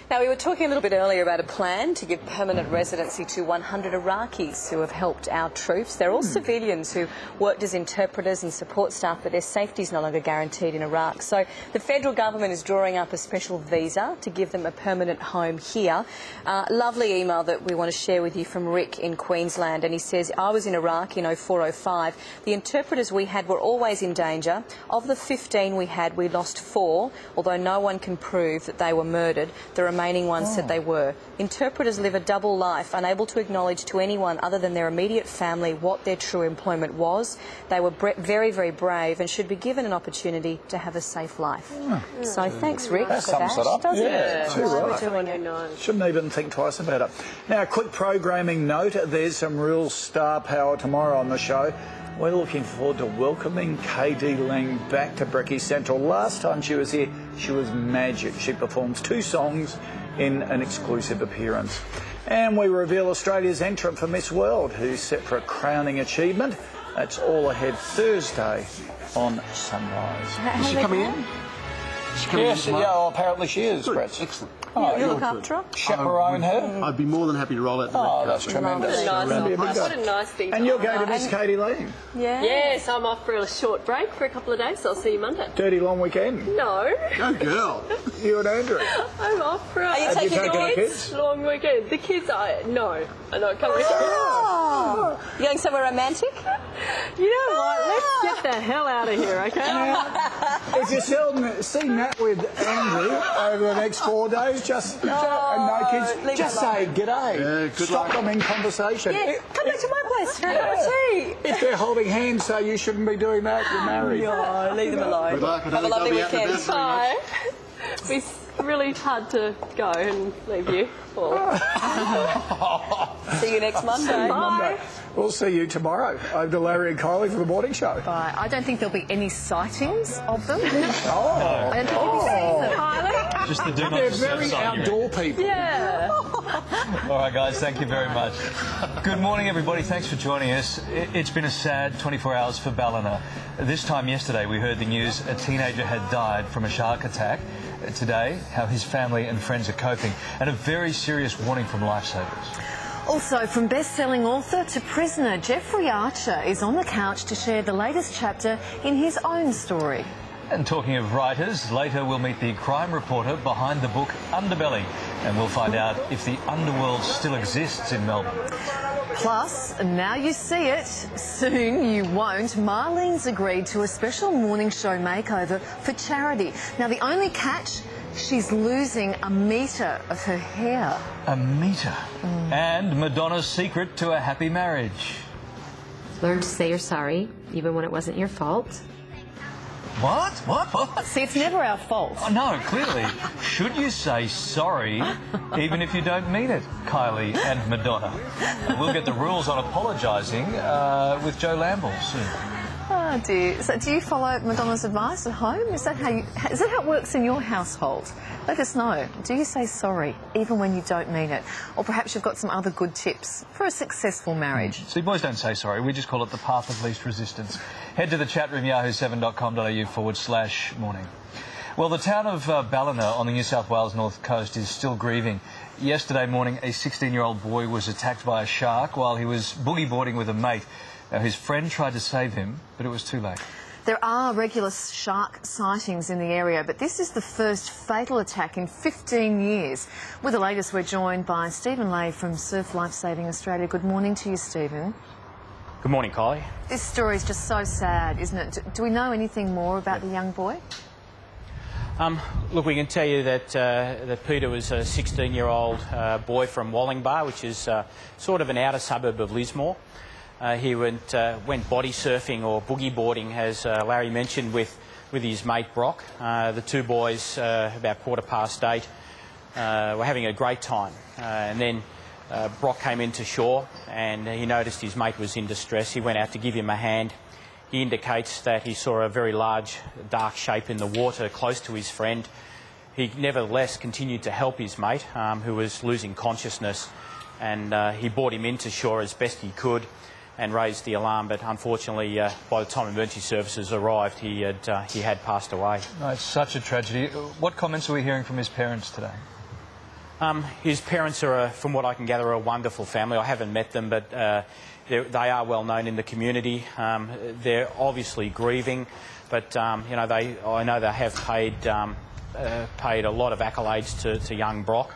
Now, we were talking a little bit earlier about a plan to give permanent residency to 100 Iraqis who have helped our troops. They're all civilians who worked as interpreters and support staff, but their safety is no longer guaranteed in Iraq. So the federal government is drawing up a special visa to give them a permanent home here. Lovely email that we want to share with you from Rick in Queensland, and he says, I was in Iraq in 04-05. The interpreters we had were always in danger. Of the 15 we had, we lost 4, although no one can prove that they were murdered. The remaining ones said they were. Interpreters live a double life, unable to acknowledge to anyone other than their immediate family what their true employment was. They were very, very brave and should be given an opportunity to have a safe life. So thanks, Rick, that for sums that. it up. Doesn't Yeah, it? too right. Doing it. Shouldn't even think twice about it. Now, a quick programming note. There's some real star power tomorrow on the show. We're looking forward to welcoming KD Lang back to Brecky Central. Last time she was here, she was magic. She performs 2 songs in an exclusive appearance. And we reveal Australia's entrant for Miss World, who's set for a crowning achievement. That's all ahead Thursday on Sunrise. Is she coming in? Yes, apparently she is, Brett. Excellent. Oh, You look after her? chaperone her? I'd be more than happy to roll out the Oh, red that's carpet. tremendous. What a nice thing. And you're going to Miss Katie Lang. Yeah. Yes, I'm off for a short break for a couple of days, so I'll see you Monday. Dirty long weekend. No, Go girl. You and Andrew. I'm off for a you taking the kids? long weekend. The kids, no, I'm not coming. Oh. You going somewhere romantic? You know what? Let's get the hell out of here, okay? If you see Matt with Andrew over the next 4 days, and no kids, leave just it alone. say g'day. Yeah, good Stop luck. them in conversation. Yeah, come back to my place for a cup of tea. If they're holding hands, so you shouldn't be doing that. You're married. Oh, leave them alone. Good luck. I Have a don't lovely think they'll be weekend. out and about very much. Bye. It's really hard to go and leave you. See you next Monday. Bye. We'll see you tomorrow over to Larry and Kylie for the morning show. Bye. I don't think there'll be any sightings of them. Oh, I don't think you'll be seeing them. Just the do not they're disturb very sign, you outdoor people. Yeah. All right, guys, thank you very much. Good morning, everybody. Thanks for joining us. It's been a sad 24 hours for Ballina. This time yesterday, we heard the news a teenager had died from a shark attack. Today, how his family and friends are coping, and a very serious warning from lifesavers. Also, from best-selling author to prisoner, Jeffrey Archer is on the couch to share the latest chapter in his own story. And talking of writers, later we'll meet the crime reporter behind the book Underbelly, and we'll find out if the underworld still exists in Melbourne. Plus, now you see it, soon you won't. Marlene's agreed to a special morning show makeover for charity. Now, the only catch, she's losing a metre of her hair. A metre. And Madonna's secret to a happy marriage. Learn to say you're sorry, even when it wasn't your fault. What? What? See, it's never our fault. Oh, no, clearly. Should you say sorry, even if you don't mean it, Kylie and Madonna? We'll get the rules on apologising with Joe Lamble soon. Oh dear. So do you follow Madonna's advice at home? Is that how it works in your household? Let us know. Do you say sorry, even when you don't mean it? Or perhaps you've got some other good tips for a successful marriage. See, boys don't say sorry. We just call it the path of least resistance. Head to the chat room, yahoo7.com.au/morning. Well, the town of Ballina on the New South Wales North Coast is still grieving. Yesterday morning, a 16-year-old boy was attacked by a shark while he was boogie boarding with a mate. Now, his friend tried to save him, but it was too late. There are regular shark sightings in the area, but this is the first fatal attack in 15 years. With the latest, we're joined by Stephen Lay from Surf Lifesaving Australia. Good morning to you, Stephen. Good morning, Kylie. This story is just so sad, isn't it? Do we know anything more about the young boy? Look, we can tell you that Peter was a 16-year-old boy from Wallingbar, which is sort of an outer suburb of Lismore. He went body surfing or boogie boarding, as Larry mentioned, with his mate Brock. The two boys, about 8:15, were having a great time. And then Brock came into shore and he noticed his mate was in distress. He went out to give him a hand. He indicates that he saw a very large, dark shape in the water close to his friend. He nevertheless continued to help his mate, who was losing consciousness, and he brought him into shore as best he could and raised the alarm, but unfortunately, by the time emergency services arrived, he had passed away. Oh, it's such a tragedy. What comments are we hearing from his parents today? His parents are, from what I can gather, a wonderful family. I haven't met them, but they are well known in the community. They're obviously grieving, but you know, I know they have paid a lot of accolades to young Brock.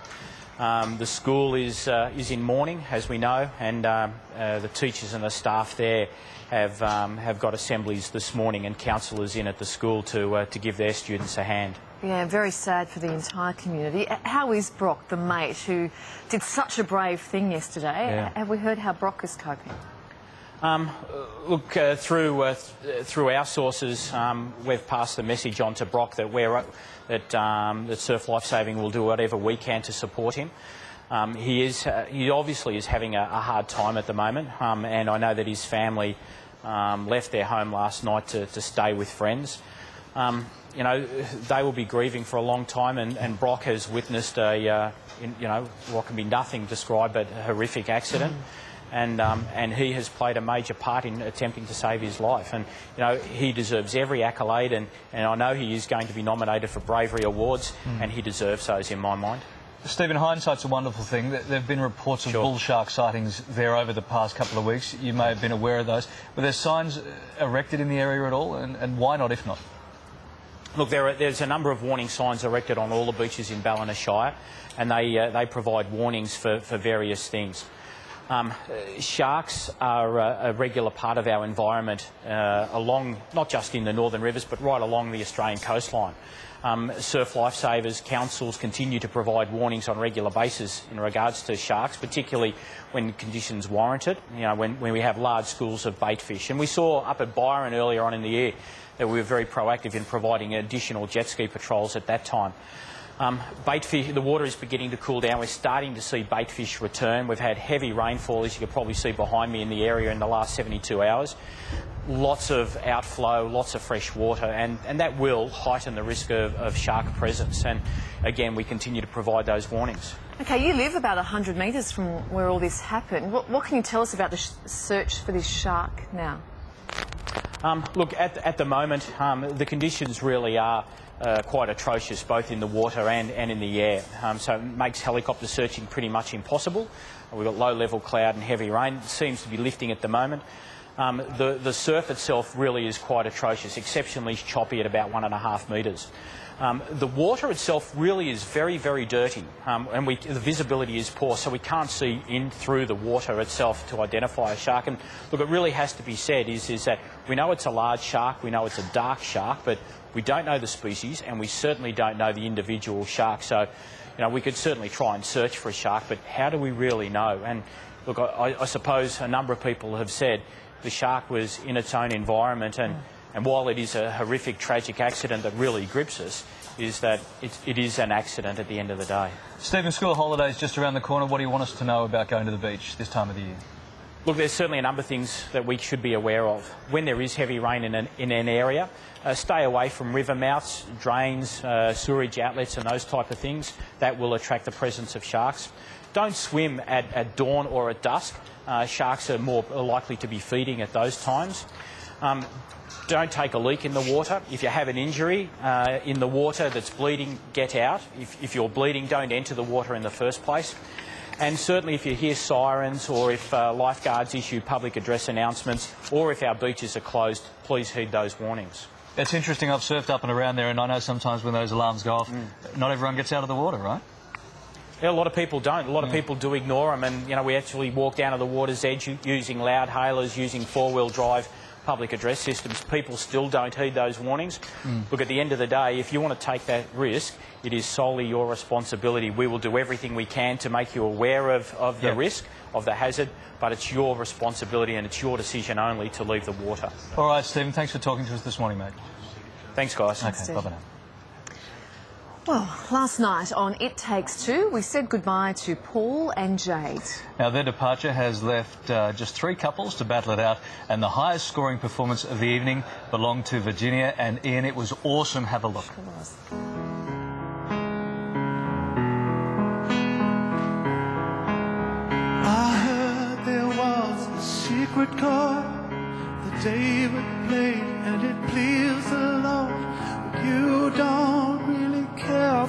The school is in mourning, as we know, and the teachers and the staff there have got assemblies this morning and counsellors in at the school to give their students a hand. Yeah, very sad for the entire community. How is Brock, the mate who did such a brave thing yesterday? Yeah. Have we heard how Brock is coping? Look, through our sources, we've passed the message on to Brock that that Surf Lifesaving will do whatever we can to support him. He obviously is having a hard time at the moment, and I know that his family left their home last night to stay with friends. You know, they will be grieving for a long time, and Brock has witnessed what can be nothing described but a horrific accident. And he has played a major part in attempting to save his life. And, you know, he deserves every accolade, and I know he is going to be nominated for bravery awards, and he deserves those in my mind. Stephen, hindsight's a wonderful thing. There have been reports of bull shark sightings there over the past couple of weeks. You may have been aware of those. Were there signs erected in the area at all, and why not, if not? Look, there's a number of warning signs erected on all the beaches in Ballina Shire, and they provide warnings for various things. Sharks are a regular part of our environment along, not just in the northern rivers, but right along the Australian coastline. Surf Lifesavers councils continue to provide warnings on a regular basis in regards to sharks, particularly when conditions warrant it, you know, when we have large schools of bait fish. And we saw up at Byron earlier on in the year that we were very proactive in providing additional jet ski patrols at that time. Bait fish, the water is beginning to cool down. We're starting to see bait fish return. We've had heavy rainfall, as you can probably see behind me, in the area in the last 72 hours. Lots of outflow, lots of fresh water, and that will heighten the risk of shark presence. And again, we continue to provide those warnings. Okay, you live about 100 metres from where all this happened. What can you tell us about the search for this shark now? Look, at the moment, the conditions really are quite atrocious, both in the water and in the air. So it makes helicopter searching pretty much impossible. We've got low-level cloud and heavy rain. It seems to be lifting at the moment. The surf itself really is quite atrocious, exceptionally choppy at about 1.5 metres. The water itself really is very, very dirty, and the visibility is poor, so we can't see in through the water itself to identify a shark. And look, it really has to be said is that we know it's a large shark, we know it's a dark shark, but we don't know the species, and we certainly don't know the individual shark. So, you know, we could certainly try and search for a shark, but how do we really know? And look, I suppose a number of people have said the shark was in its own environment, and while it is a horrific, tragic accident that really grips us, is that it is an accident at the end of the day. Stephen, school holidays just around the corner. What do you want us to know about going to the beach this time of the year? Look, there's certainly a number of things that we should be aware of. When there is heavy rain in an area, stay away from river mouths, drains, sewerage outlets and those type of things. That will attract the presence of sharks. Don't swim at dawn or at dusk. Sharks are more likely to be feeding at those times. Don't take a leak in the water. If you have an injury in the water that's bleeding, get out. If you're bleeding, don't enter the water in the first place. And certainly if you hear sirens, or if lifeguards issue public address announcements, or if our beaches are closed, please heed those warnings. It's interesting, I've surfed up and around there, and I know sometimes when those alarms go off, not everyone gets out of the water, right? Yeah, a lot of people don't. A lot of people do ignore them, and you know, we actually walk down to the water's edge using loud hailers, using four-wheel drive public address systems. People still don't heed those warnings. Look, at the end of the day, if you want to take that risk, it is solely your responsibility. We will do everything we can to make you aware of the risk, of the hazard, but it's your responsibility and it's your decision only to leave the water. All right, Stephen, thanks for talking to us this morning, mate. Thanks, guys. Okay, bye-bye now. Well, last night on It Takes Two, we said goodbye to Paul and Jade. Now, their departure has left just 3 couples to battle it out, and the highest scoring performance of the evening belonged to Virginia and Ian. It was awesome. Have a look. It was. I heard there was a secret chord that David played and it pleased the Lord, but you don't really care